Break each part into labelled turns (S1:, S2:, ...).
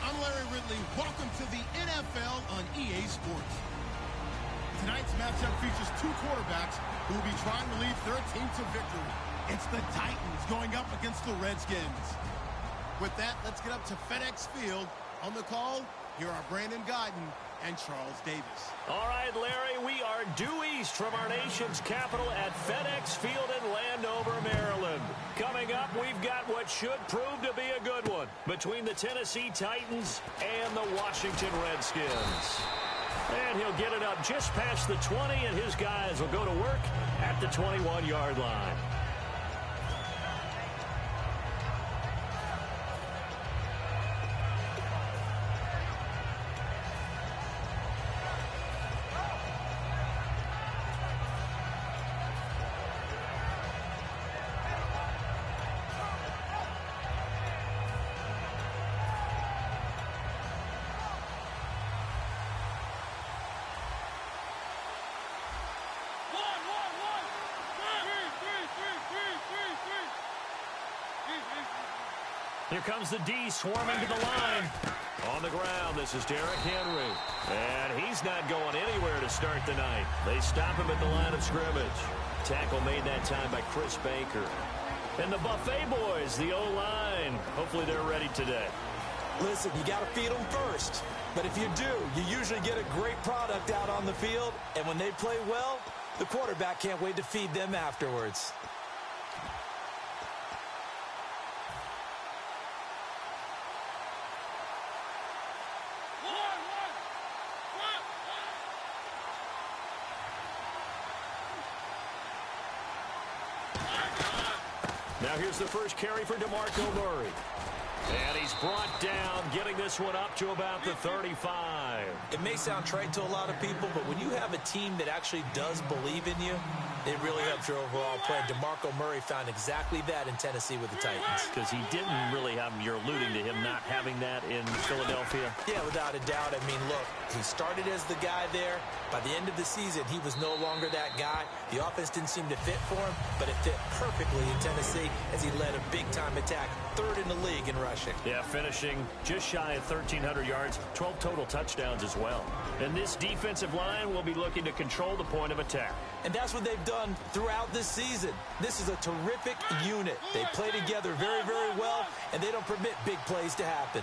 S1: I'm Larry Ridley. Welcome to the NFL on EA Sports. Tonight's matchup features two quarterbacks who will be trying to lead their team to victory. It's the Titans going up against the Redskins. With that, let's get up to FedEx Field. On the call, here are Brandon Guyton and Charles Davis.
S2: All right, Larry, we are due east from our nation's capital at FedEx Field in Landover, Maryland. Coming up, we've got what should prove to be a good one between the Tennessee Titans and the Washington Redskins. And he'll get it up just past the 20, and his guys will go to work at the 21-yard line. Here comes the D swarming to the line. On the ground, this is Derrick Henry. And he's not going anywhere to start the night. They stop him at the line of scrimmage. Tackle made that time by Chris Baker. And the Buffet boys, the O-line. Hopefully they're ready today.
S3: Listen, you got to feed them first. But if you do, you usually get a great product out on the field. And when they play well, the quarterback can't wait to feed them afterwards.
S2: Now here's the first carry for DeMarco Murray. And he's brought down, getting this one up to about the 35.
S3: It may sound trite to a lot of people, but when you have a team that actually does believe in you, it really helps your overall play. DeMarco Murray found exactly that in Tennessee with the Titans.
S2: Because he didn't really have, you're alluding to him not having that in Philadelphia?
S3: Yeah, without a doubt. I mean, look, he started as the guy there. By the end of the season, he was no longer that guy. The offense didn't seem to fit for him, but it fit perfectly in Tennessee as he led a big-time attack, third in the league in rushing.
S2: Yeah, finishing just shy of 1,300 yards, 12 total touchdowns as well. And this defensive line will be looking to control the point of attack.
S3: And that's what they've done throughout this season. This is a terrific unit. They play together very, very well, and they don't permit big plays to happen.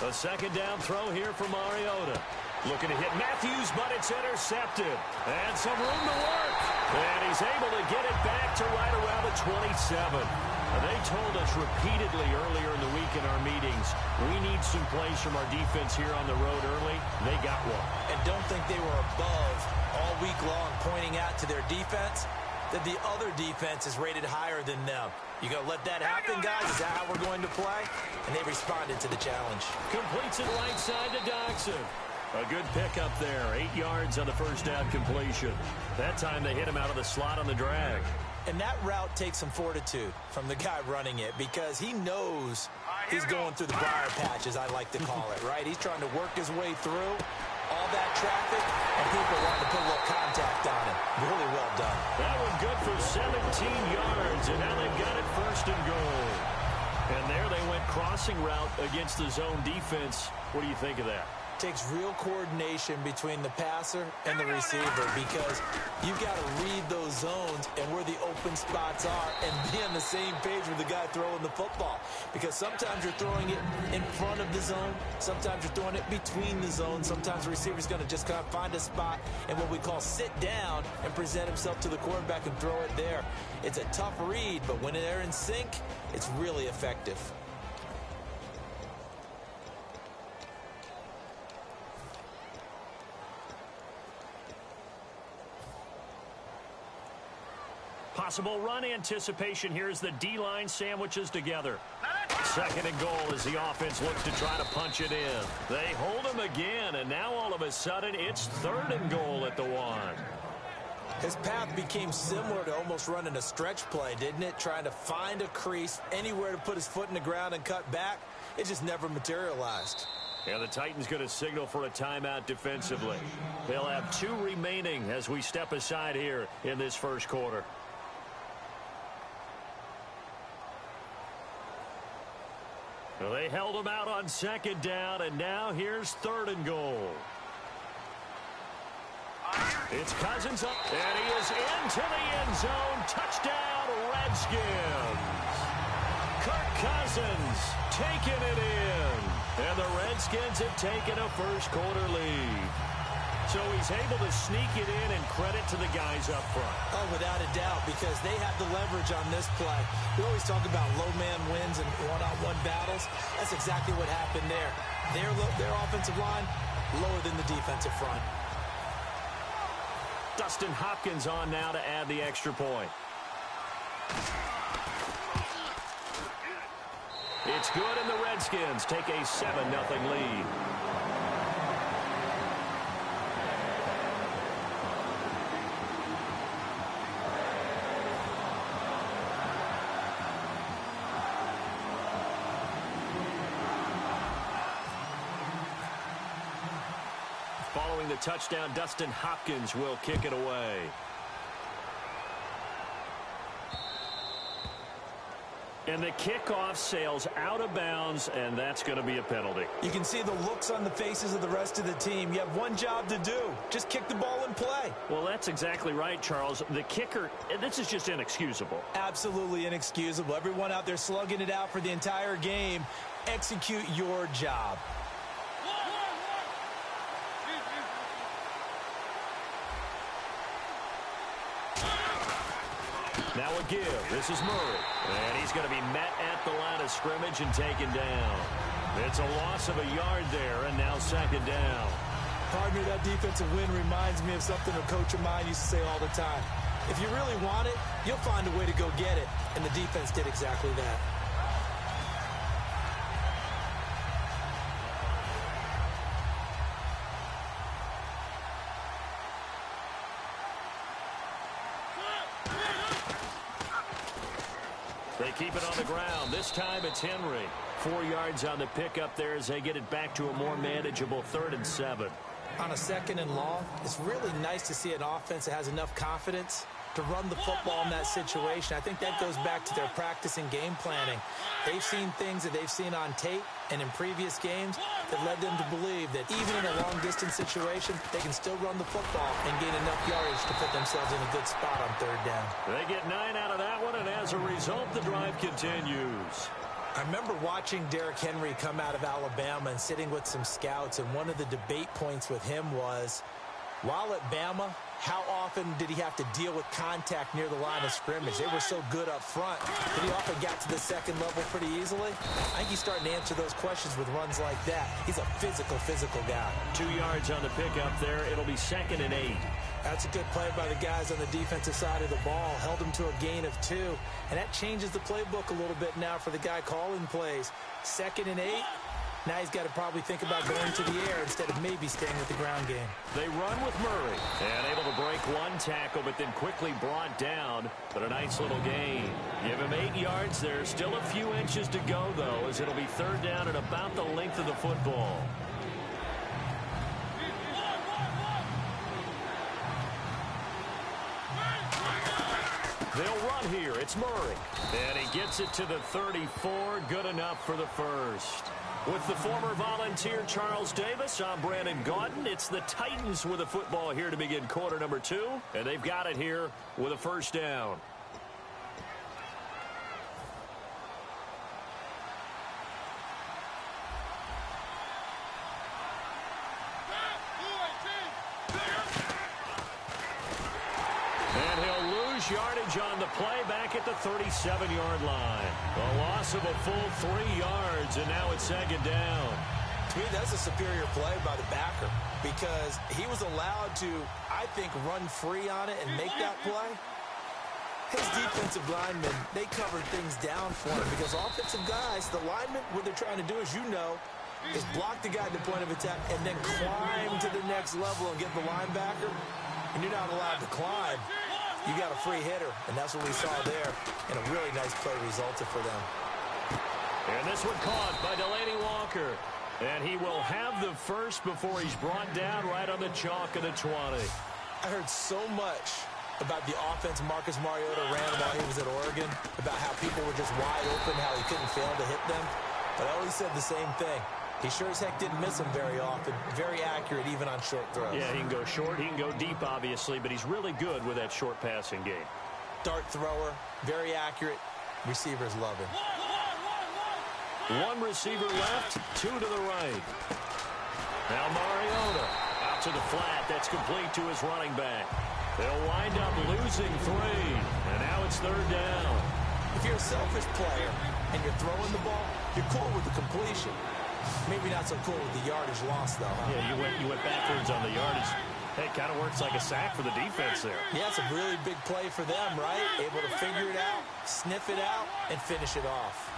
S2: A second down throw here for Mariota. Looking to hit Matthews, but it's intercepted. And some room to work. And he's able to get it back to right around the 27. They told us repeatedly earlier in the week in our meetings, we need some plays from our defense here on the road early. They got one.
S3: And don't think they were above all week long pointing out to their defense that the other defense is rated higher than them. You going to let that happen, guys? Is that how we're going to play? And they responded to the challenge.
S2: Completes it right side to Doxson. A good pickup there. 8 yards on the first down completion. That time they hit him out of the slot on the drag.
S3: And that route takes some fortitude from the guy running it because he knows he's going through the briar patch, as I like to call it, right? He's trying to work his way through all that traffic, and people want to put a little contact on it. Really well done.
S2: That one good for 17 yards, and now they've got it first and goal. And there they went crossing route against the zone defense. What do you think of that?
S3: Takes real coordination between the passer and the receiver because you've got to read those zones and where the open spots are and be on the same page with the guy throwing the football. Because sometimes you're throwing it in front of the zone. Sometimes you're throwing it between the zones. Sometimes the receiver's going to just kind of find a spot and what we call sit down and present himself to the quarterback and throw it there. It's a tough read, but when they're in sync, it's really effective.
S2: Possible run anticipation here as the D-line sandwiches together. Second and goal as the offense looks to try to punch it in. They hold him again, and now all of a sudden it's third and goal at the 1.
S3: His path became similar to almost running a stretch play, didn't it? Trying to find a crease, anywhere to put his foot in the ground and cut back. It just never materialized.
S2: Yeah, the Titans going to signal for a timeout defensively. They'll have 2 remaining as we step aside here in this first quarter. Well, they held him out on second down, and now here's third and goal. It's Cousins up, and he is into the end zone. Touchdown, Redskins. Kirk Cousins taking it in, and the Redskins have taken a first-quarter lead. So he's able to sneak it in, and credit to the guys up front.
S3: Oh, without a doubt, because they have the leverage on this play. We always talk about low man wins and one-on-one battles. That's exactly what happened there. Their offensive line, lower than the defensive front.
S2: Dustin Hopkins on now to add the extra point. It's good, and the Redskins take a 7-0 lead. Following the touchdown, Dustin Hopkins will kick it away. And the kickoff sails out of bounds, and that's going to be a penalty.
S3: You can see the looks on the faces of the rest of the team. You have one job to do. Just kick the ball and play.
S2: Well, that's exactly right, Charles. The kicker, this is just inexcusable.
S3: Absolutely inexcusable. Everyone out there slugging it out for the entire game. Execute your job.
S2: Now a give. This is Murray. And he's going to be met at the line of scrimmage and taken down. It's a loss of a yard there, and now second down.
S3: Partner, that defensive win reminds me of something a coach of mine used to say all the time. If you really want it, you'll find a way to go get it. And the defense did exactly that.
S2: They keep it on the ground. This time it's Henry. 4 yards on the pickup there as they get it back to a more manageable 3rd and 7.
S3: On a second and long, it's really nice to see an offense that has enough confidence to run the football in that situation. I think that goes back to their practice and game planning. They've seen things that they've seen on tape and in previous games that led them to believe that even in a long-distance situation, they can still run the football and gain enough yardage to put themselves in a good spot on 3rd down.
S2: They get 9 out of that one, and as a result, the drive continues.
S3: I remember watching Derrick Henry come out of Alabama and sitting with some scouts, and one of the debate points with him was, while at Bama, how often did he have to deal with contact near the line of scrimmage? They were so good up front that he often got to the second level pretty easily. I think he's starting to answer those questions with runs like that. He's a physical guy.
S2: 2 yards on the pickup there. It'll be 2nd and 8.
S3: That's a good play by the guys on the defensive side of the ball. Held him to a gain of 2. And that changes the playbook a little bit now for the guy calling plays. 2nd and 8. Now he's got to probably think about going to the air instead of maybe staying with the ground game.
S2: They run with Murray. And able to break one tackle, but then quickly brought down. But a nice little gain. Give him 8 yards there. Still a few inches to go, though, as it'll be 3rd down and about the length of the football. They'll run here. It's Murray. And he gets it to the 34. Good enough for the first. With the former Volunteer Charles Davis, I'm Brandon Gaudin. It's the Titans with the football here to begin quarter number 2. And they've got it here with a 1st down. And he'll lose yardage on the play back at the 37-yard line. A loss of a full 3 yards, and now it's 2nd down.
S3: To me, that's a superior play by the backer because he was allowed to, I think, run free on it and make that play. His defensive linemen, they covered things down for him because offensive guys, the linemen, what they're trying to do, as you know, is block the guy at the point of attack and then climb to the next level and get the linebacker. And you're not allowed to climb. You got a free hitter, and that's what we saw there. And a really nice play resulted for them.
S2: And this one caught by Delaney Walker. And he will have the first before he's brought down right on the chalk of the 20.
S3: I heard so much about the offense Marcus Mariota ran while he was at Oregon, about how people were just wide open, how he couldn't fail to hit them. But I always said the same thing. He sure as heck didn't miss them very often. Very accurate even on short throws.
S2: Yeah, he can go short, he can go deep, obviously, but he's really good with that short passing game.
S3: Dart thrower, very accurate. Receivers love him.
S2: One receiver left, two to the right. Now Mariota out to the flat. That's complete to his running back. They'll wind up losing 3, and now it's third down.
S3: If you're a selfish player and you're throwing the ball, you're cool with the completion. Maybe not so cool with the yardage loss, though, huh?
S2: Yeah, you went backwards on the yardage. Hey, kind of works like a sack for the defense there.
S3: Yeah, it's a really big play for them, right? Able to figure it out, sniff it out, and finish it off.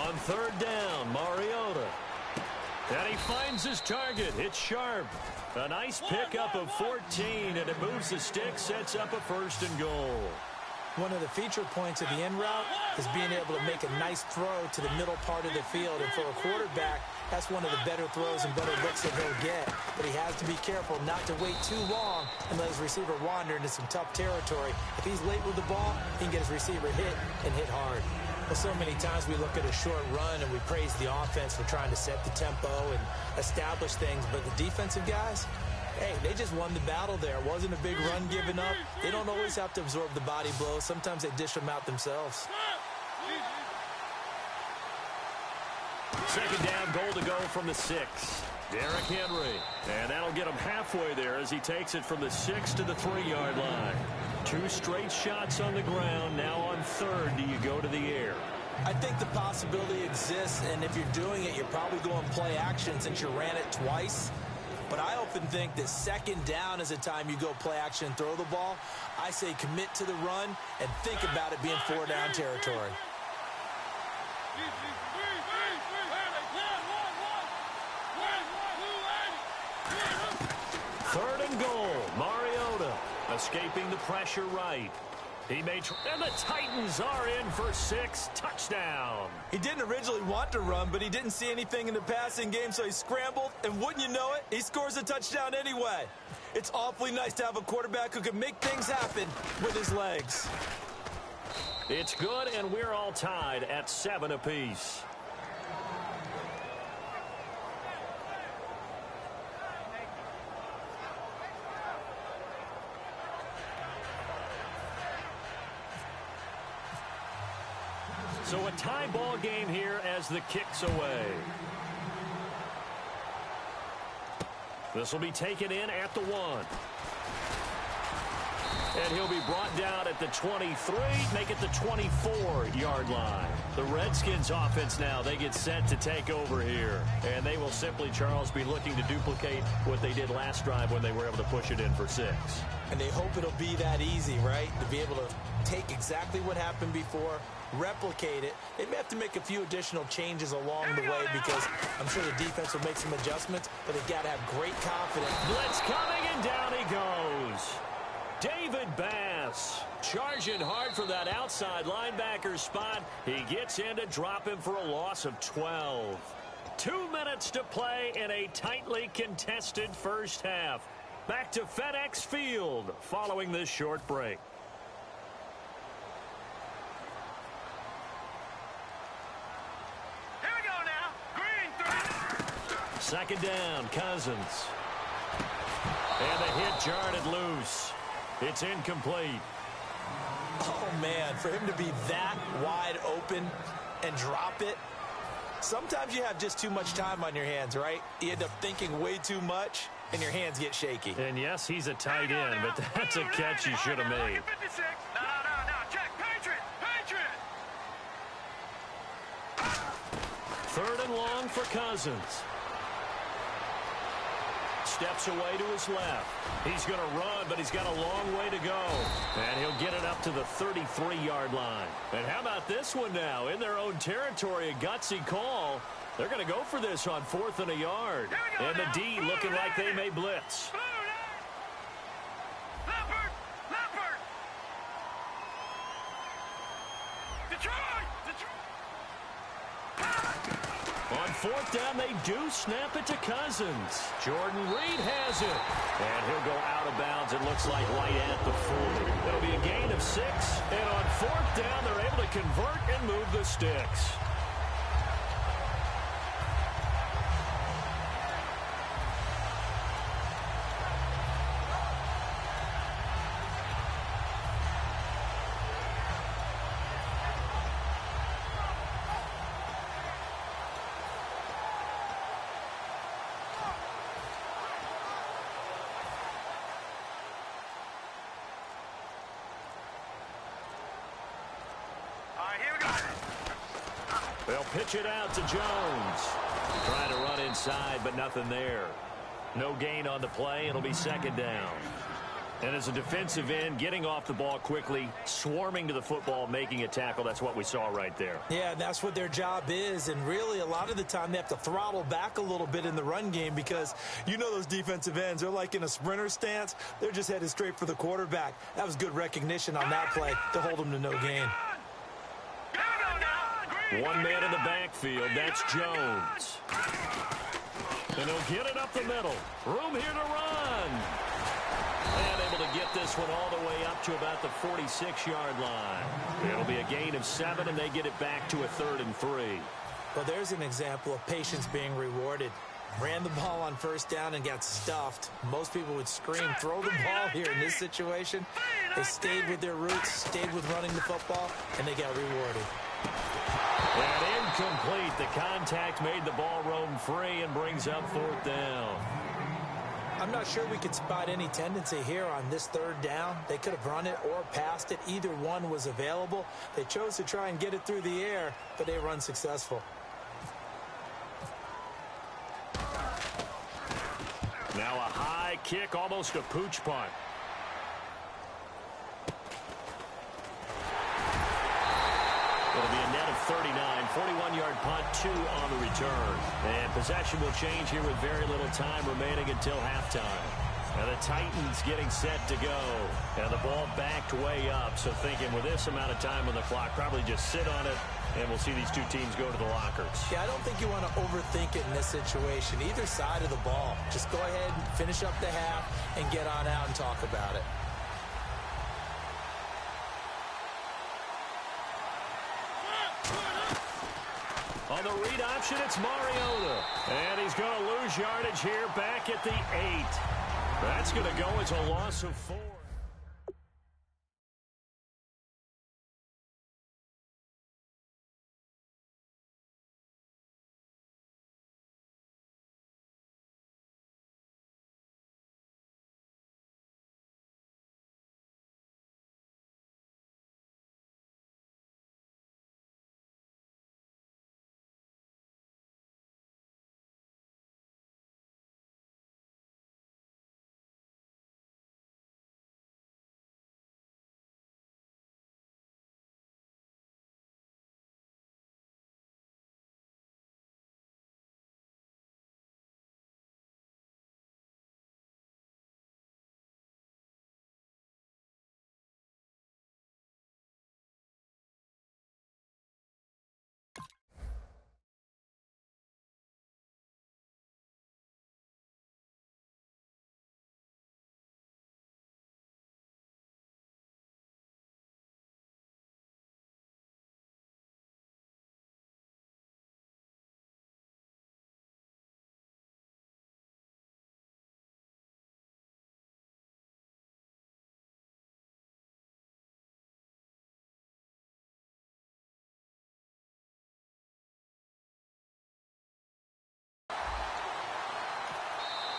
S2: On third down, Mariota. And he finds his target. It's Sharp. A nice pickup of 14, and it moves the stick, sets up a 1st and goal.
S3: One of the feature points of the in route is being able to make a nice throw to the middle part of the field. And for a quarterback, that's one of the better throws and better looks that he'll get. But he has to be careful not to wait too long and let his receiver wander into some tough territory. If he's late with the ball, he can get his receiver hit and hit hard. Well, so many times we look at a short run and we praise the offense for trying to set the tempo and establish things. But the defensive guys, hey, they just won the battle there. It wasn't a big run given up. They don't always have to absorb the body blows. Sometimes they dish them out themselves.
S2: Second down, goal to go from the 6. Derrick Henry. And that'll get him halfway there as he takes it from the 6 to the 3-yard line. 2 straight shots on the ground. Now on third, do you go to the air?
S3: I think the possibility exists, and if you're doing it, you're probably going play action since you ran it twice. But I often think that second down is a time you go play action and throw the ball. I say commit to the run and think about it being 4-down territory.
S2: Third and goal. Mariota escaping the pressure right. He made, and the Titans are in for 6. Touchdown.
S3: He didn't originally want to run, but he didn't see anything in the passing game, so he scrambled, and wouldn't you know it, he scores a touchdown anyway. It's awfully nice to have a quarterback who can make things happen with his legs.
S2: It's good, and we're all tied at 7 apiece. So a tie ball game here as the kick's away. This will be taken in at the 1. And he'll be brought down at the 23, make it the 24-yard line. The Redskins offense now, they get set to take over here. And they will simply, Charles, be looking to duplicate what they did last drive when they were able to push it in for 6.
S3: And they hope it'll be that easy, right? To be able to take exactly what happened before, replicate it. They may have to make a few additional changes along the way because I'm sure the defense will make some adjustments, but they've got to have great confidence.
S2: Blitz coming, and down he goes. David Bass charging hard for that outside linebacker spot. He gets in to drop him for a loss of 12. 2 minutes to play in a tightly contested first half. Back to FedEx Field following this short break.
S4: Here we go now. Green 3.
S2: Second down, Cousins. And the hit jarred it loose. It's incomplete.
S3: Oh, man, for him to be that wide open and drop it, sometimes you have just too much time on your hands, right? You end up thinking way too much, and your hands get shaky.
S2: And, yes, he's a tight end, but that's a catch he should have made.
S4: No, check. Patriot.
S2: Third and long for Cousins. Steps away to his left. He's going to run, but he's got a long way to go. And he'll get it up to the 33-yard line. And how about this one now? In their own territory, a gutsy call. They're going to go for this on 4th and a yard. And the D looking like they may blitz.
S4: Leopard. Detroit.
S2: On 4th down, they do snap it to Cousins. Jordan Reed has it. And he'll go out of bounds, it looks like, right at the 40. It'll be a gain of 6. And on 4th down, they're able to convert and move the sticks. They'll pitch it out to Jones. Trying to run inside, but nothing there. No gain on the play. It'll be second down. And as a defensive end, getting off the ball quickly, swarming to the football, making a tackle, that's what we saw right there.
S3: Yeah, and that's what their job is. And really, a lot of the time, they have to throttle back a little bit in the run game because you know those defensive ends, they're like in a sprinter stance. They're just headed straight for the quarterback. That was good recognition on that play to hold them to no gain.
S2: One man in the backfield. That's Jones. And he'll get it up the middle. Room here to run. And able to get this one all the way up to about the 46-yard line. It'll be a gain of 7, and they get it back to a 3rd and 3.
S3: Well, there's an example of patience being rewarded. Ran the ball on first down and got stuffed. Most people would scream, throw the ball here in this situation. They stayed with their roots, stayed with running the football, and they got rewarded.
S2: And incomplete. The contact made the ball roam free and brings up 4th down.
S3: I'm not sure we could spot any tendency here on this 3rd down. They could have run it or passed it. Either one was available. They chose to try and get it through the air, but they were unsuccessful.
S2: Now a high kick, almost a pooch punt. It'll be a net of 39, 41-yard punt, 2 on the return. And possession will change here with very little time remaining until halftime. And the Titans getting set to go. And the ball backed way up. So thinking with this amount of time on the clock, probably just sit on it, and we'll see these two teams go to the lockers.
S3: Yeah, I don't think you want to overthink it in this situation. Either side of the ball. Just go ahead and finish up the half and get on out and talk about it.
S2: On the read option, it's Mariota. And he's going to lose yardage here back at the 8. That's going to go as a loss of 4.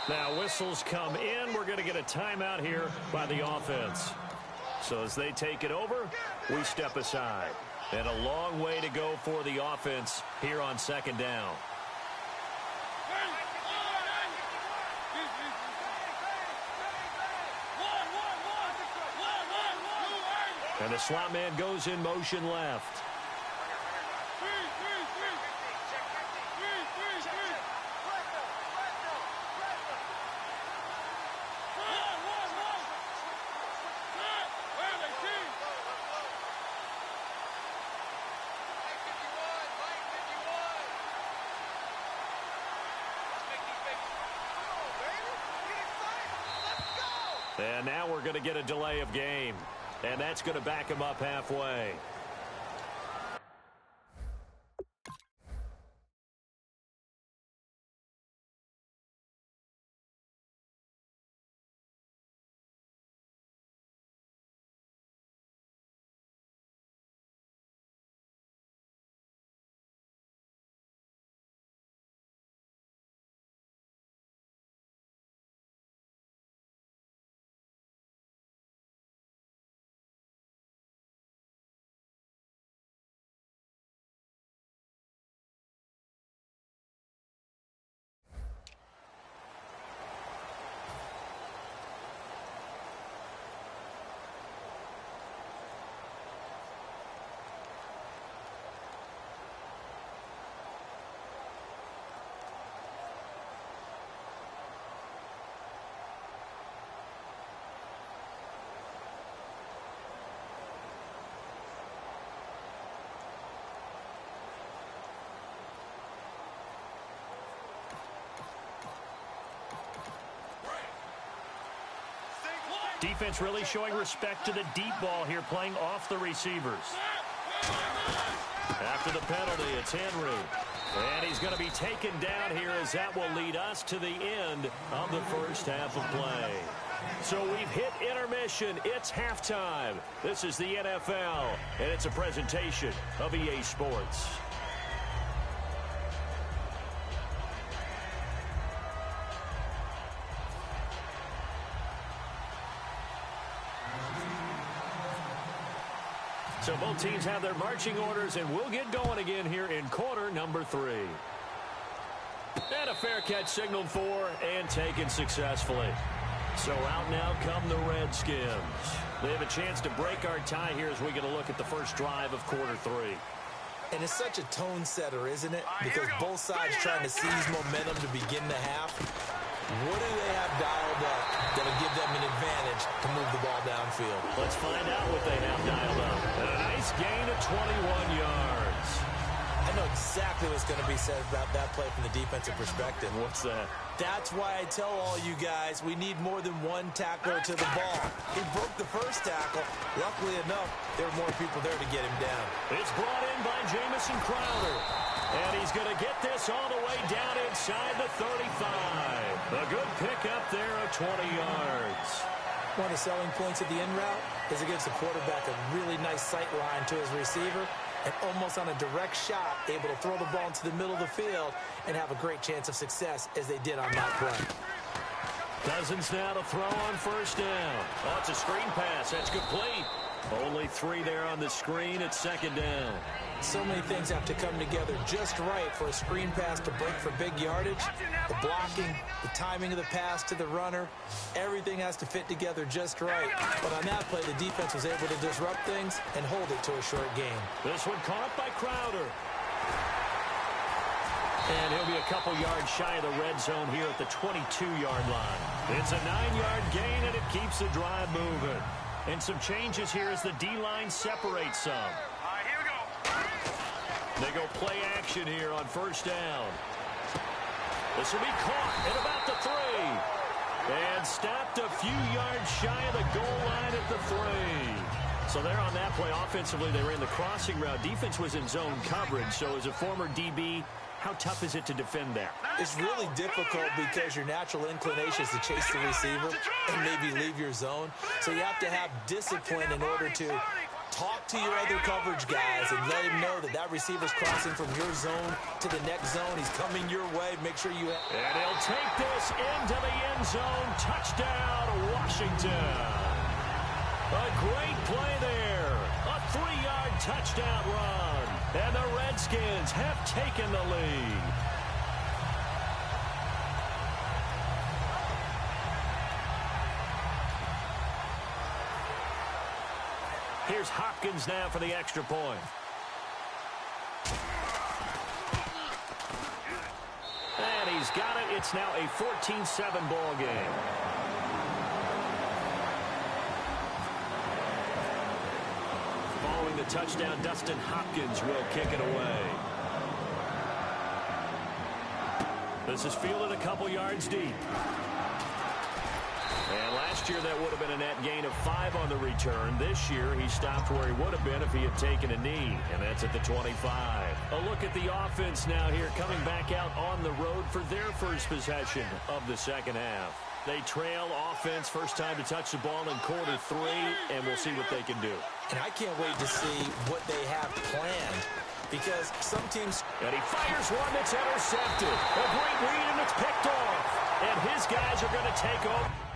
S2: Now whistles come in. We're going to get a timeout here by the offense. So as they take it over, we step aside. And a long way to go for the offense here on 2nd down. And the slot man goes in motion left. And now we're going to get a delay of game. And that's going to back him up halfway. Defense really showing respect to the deep ball here, playing off the receivers. After the penalty, it's Henry. And he's going to be taken down here as that will lead us to the end of the first half of play. So we've hit intermission. It's halftime. This is the NFL, and it's a presentation of EA Sports. So both teams have their marching orders, and we'll get going again here in quarter number 3. And a fair catch signaled for and taken successfully. So out now come the Redskins. They have a chance to break our tie here as we get a look at the first drive of quarter 3.
S3: And it's such a tone setter, isn't it? Because both sides trying to seize momentum to begin the half. What do they have dialed up that'll give them an advantage to move the ball downfield?
S2: Let's find out what they have dialed up. And a nice gain of 21 yards.
S3: I know exactly what's going to be said about that play from the defensive perspective.
S2: What's that?
S3: That's why I tell all you guys we need more than one tackler to the ball. He broke the first tackle. Luckily enough, there were more people there to get him down.
S2: It's brought in by Jamison Crowder. And he's going to get this all the way down inside the 35. A good pickup there of 20 yards.
S3: One of the selling points of the in route is it gives the quarterback a really nice sight line to his receiver and almost on a direct shot able to throw the ball into the middle of the field and have a great chance of success as they did on that play.
S2: Cousins now to throw on first down. Oh, it's a screen pass. That's complete. Only 3 there on the screen. It's second down.
S3: So many things have to come together just right for a screen pass to break for big yardage. The blocking, the timing of the pass to the runner, everything has to fit together just right. But on that play, the defense was able to disrupt things and hold it to a short gain.
S2: This one caught by Crowder. And he'll be a couple yards shy of the red zone here at the 22-yard line. It's a 9-yard gain, and it keeps the drive moving. And some changes here as the D-line separates some.
S4: Here we go.
S2: They go play action here on first down. This will be caught at about the 3. And stopped a few yards shy of the goal line at the 3. So there on that play, offensively, they ran the crossing route. Defense was in zone coverage. So as a former DB, how tough is it to defend that?
S3: It's really difficult because your natural inclination is to chase the receiver and maybe leave your zone. So you have to have discipline in order to talk to your other coverage guys and let him know that that receiver's crossing from your zone to the next zone. He's coming your way. Make sure you...
S2: And he'll take this into the end zone. Touchdown, Washington. A great play there. A 3-yard touchdown run. And the Redskins have taken the lead. Here's Hopkins now for the extra point. And he's got it. It's now a 14-7 ball game. Following the touchdown, Dustin Hopkins will kick it away. This is fielded a couple yards deep. And last year that would have been a net gain of 5 on the return. This year he stopped where he would have been if he had taken a knee, and that's at the 25. A look at the offense now here, coming back out on the road for their first possession of the second half. They trail offense, first time to touch the ball in quarter 3, and we'll see what they can do.
S3: And I can't wait to see what they have planned, because some teams...
S2: And he fires one that's intercepted. A great read, and it's picked off. And his guys are going to take over.